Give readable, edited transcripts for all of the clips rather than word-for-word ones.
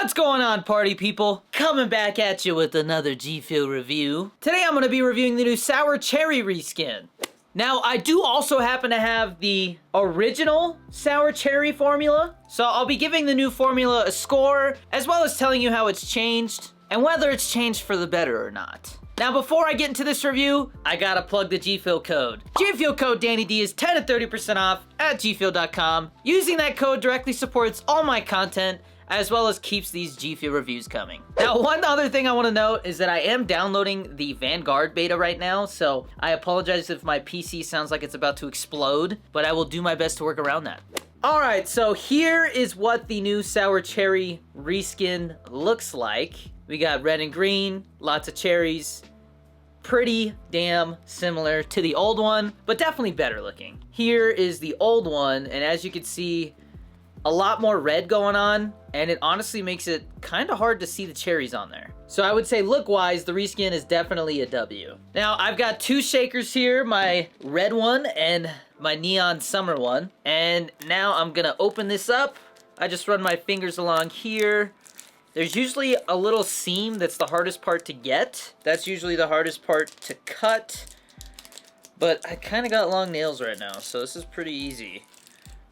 What's going on, party people? Coming back at you with another GFUEL review. Today I'm going to be reviewing the new Sour Cherry reskin. Now, I do also happen to have the original Sour Cherry formula, so I'll be giving the new formula a score, as well as telling you how it's changed, and whether it's changed for the better or not. Now, before I get into this review, I gotta plug the GFUEL code. GFUEL code DannyD is 10 to 30% off at gfuel.com. Using that code directly supports all my content, as well as keeps these GFUEL reviews coming. Now, one other thing I want to note is that I am downloading the Vanguard beta right now, so I apologize if my PC sounds like it's about to explode, but I will do my best to work around that. Alright, so here is what the new Sour Cherry reskin looks like. We got red and green, lots of cherries. Pretty damn similar to the old one, but definitely better looking. Here is the old one, and as you can see, a lot more red going on, and it honestly makes it kind of hard to see the cherries on there. So I would say look-wise, the reskin is definitely a W. Now, I've got two shakers here, my red one and my neon summer one. And now I'm gonna open this up. I just run my fingers along here. There's usually a little seam that's the hardest part to get. That's usually the hardest part to cut. But I kind of got long nails right now, so this is pretty easy.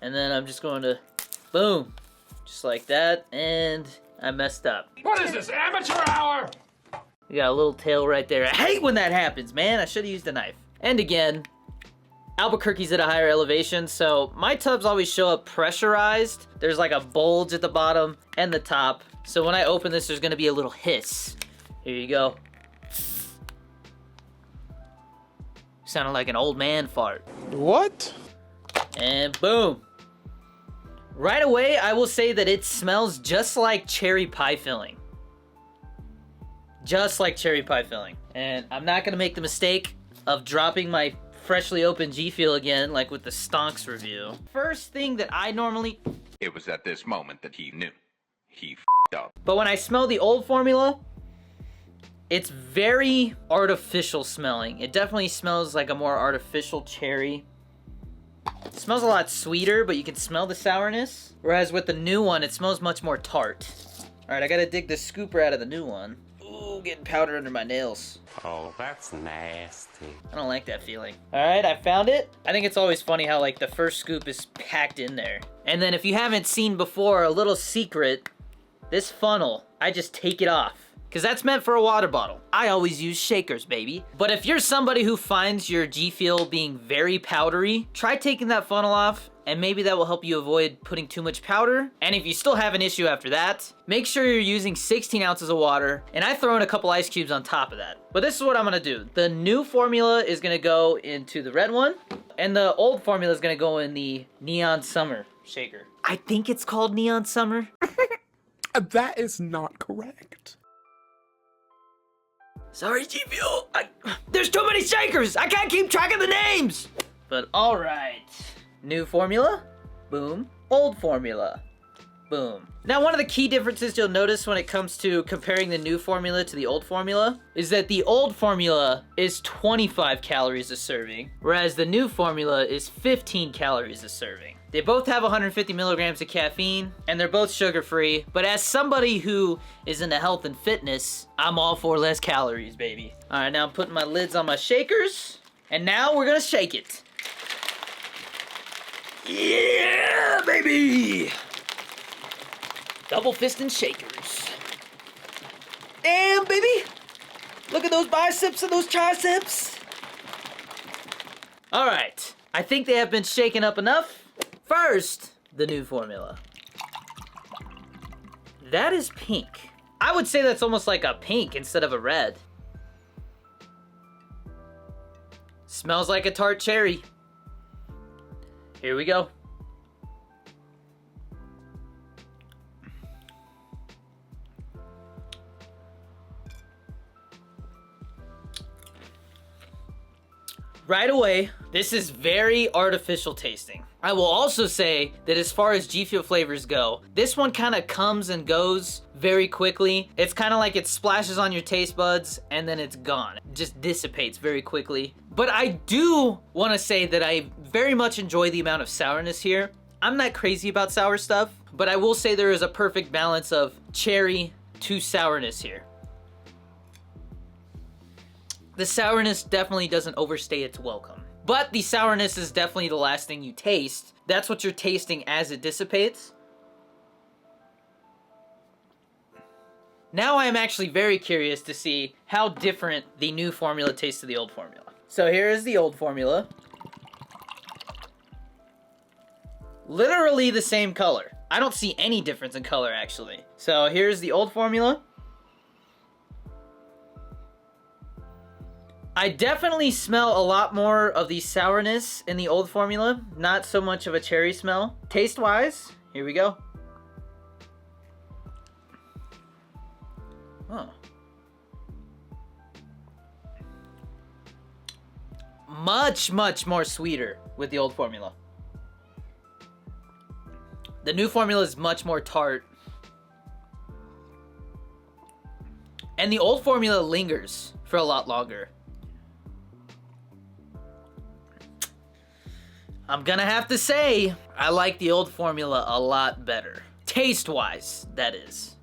And then I'm just going to boom, just like that, and I messed up. What is this, amateur hour? We got a little tail right there. I hate when that happens, man. I should have used a knife. And again, Albuquerque's at a higher elevation, so my tubs always show up pressurized. There's like a bulge at the bottom and the top. So when I open this, there's gonna be a little hiss. Here you go. Sounded like an old man fart. What? And boom. Right away, I will say that it smells just like cherry pie filling. Just like cherry pie filling. And I'm not gonna make the mistake of dropping my freshly opened GFUEL again, like with the Stonks review. First thing that I normally... It was at this moment that he knew. He f***ed up. But when I smell the old formula, it's very artificial smelling. It definitely smells like a more artificial cherry. It smells a lot sweeter, but you can smell the sourness. Whereas with the new one, it smells much more tart. All right, I gotta dig the scooper out of the new one. Ooh, getting powder under my nails. Oh, that's nasty. I don't like that feeling. All right, I found it. I think it's always funny how like the first scoop is packed in there. And then if you haven't seen before, a little secret, this funnel, I just take it off. Because that's meant for a water bottle. I always use shakers, baby. But if you're somebody who finds your GFUEL being very powdery, try taking that funnel off, and maybe that will help you avoid putting too much powder. And if you still have an issue after that, make sure you're using 16 ounces of water, and I throw in a couple ice cubes on top of that. But this is what I'm gonna do. The new formula is gonna go into the red one, and the old formula is gonna go in the Neon Summer shaker. I think it's called Neon Summer. That is not correct. Sorry, GFUEL. There's too many shakers. I can't keep track of the names. But all right. New formula. Boom. Old formula. Boom. Now, one of the key differences you'll notice when it comes to comparing the new formula to the old formula is that the old formula is 25 calories a serving, whereas the new formula is 15 calories a serving. They both have 150 milligrams of caffeine, and they're both sugar-free, but as somebody who is into health and fitness, I'm all for less calories, baby. All right, now I'm putting my lids on my shakers, and now we're gonna shake it. Yeah, baby! Double fisting shakers. Damn, baby! Look at those biceps and those triceps. All right, I think they have been shaken up enough. First, the new formula. That is pink. I would say that's almost like a pink instead of a red. Smells like a tart cherry. Here we go. Right away, this is very artificial tasting. I will also say that as far as GFUEL flavors go, this one kind of comes and goes very quickly. It's kind of like it splashes on your taste buds and then it's gone. It just dissipates very quickly. But I do want to say that I very much enjoy the amount of sourness here. I'm not crazy about sour stuff, but I will say there is a perfect balance of cherry to sourness here. The sourness definitely doesn't overstay its welcome, but the sourness is definitely the last thing you taste. That's what you're tasting as it dissipates. Now I am actually very curious to see how different the new formula tastes to the old formula. So here is the old formula. Literally the same color. I don't see any difference in color, actually. So here's the old formula. I definitely smell a lot more of the sourness in the old formula. Not so much of a cherry smell. Taste-wise, here we go. Huh. Much, much more sweeter with the old formula. The new formula is much more tart. And the old formula lingers for a lot longer. I'm gonna have to say, I like the old formula a lot better. Taste-wise, that is.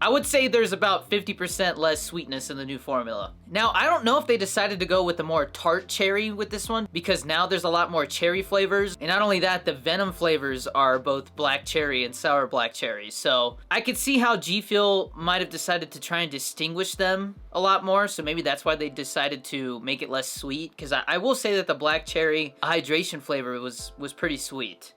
I would say there's about 50% less sweetness in the new formula. Now, I don't know if they decided to go with the more tart cherry with this one, because now there's a lot more cherry flavors. And not only that, the venom flavors are both black cherry and sour black cherry. So I could see how G Fuel might have decided to try and distinguish them a lot more. So maybe that's why they decided to make it less sweet. Because I will say that the black cherry hydration flavor was pretty sweet.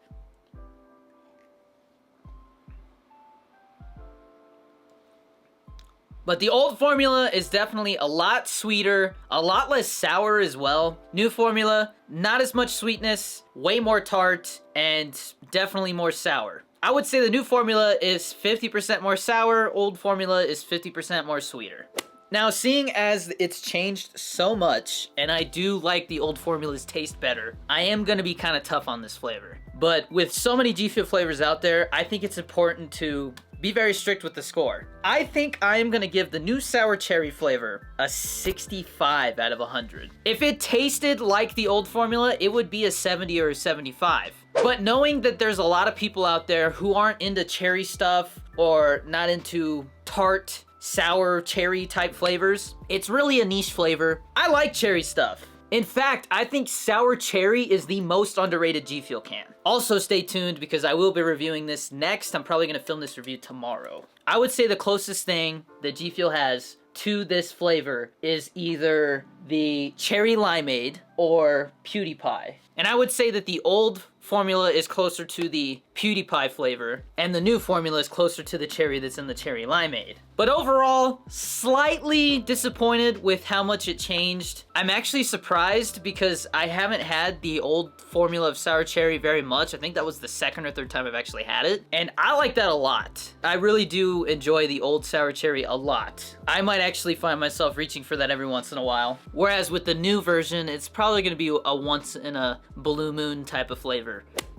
But the old formula is definitely a lot sweeter, a lot less sour as well. New formula, not as much sweetness, way more tart, and definitely more sour. I would say the new formula is 50% more sour, old formula is 50% more sweeter. Now, seeing as it's changed so much, and I do like the old formula's taste better, I am gonna be kind of tough on this flavor. But with so many G Fuel flavors out there, I think it's important to be very strict with the score. I think I am gonna give the new sour cherry flavor a 65 out of 100. If it tasted like the old formula, it would be a 70 or a 75. But knowing that there's a lot of people out there who aren't into cherry stuff or not into tart, sour cherry type flavors, it's really a niche flavor. I like cherry stuff. In fact, I think Sour Cherry is the most underrated G Fuel can. Also stay tuned because I will be reviewing this next. I'm probably going to film this review tomorrow. I would say the closest thing that G Fuel has to this flavor is either the Cherry Limeade or PewDiePie. And I would say that the old formula is closer to the PewDiePie flavor, and the new formula is closer to the cherry that's in the Cherry Limeade. But overall, slightly disappointed with how much it changed. I'm actually surprised because I haven't had the old formula of Sour Cherry very much. I think that was the second or third time I've actually had it, and I like that a lot. I really do enjoy the old Sour Cherry a lot. I might actually find myself reaching for that every once in a while. Whereas with the new version, it's probably gonna be a once in a blue moon type of flavor.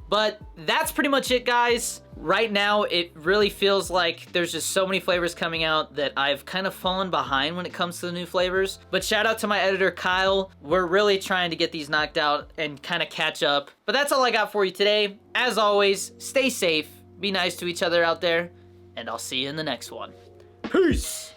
But that's pretty much it, guys. Right now, it really feels like there's just so many flavors coming out that I've kind of fallen behind when it comes to the new flavors. But shout out to my editor, Kyle. We're really trying to get these knocked out and kind of catch up. But that's all I got for you today. As always, stay safe, be nice to each other out there, and I'll see you in the next one. Peace!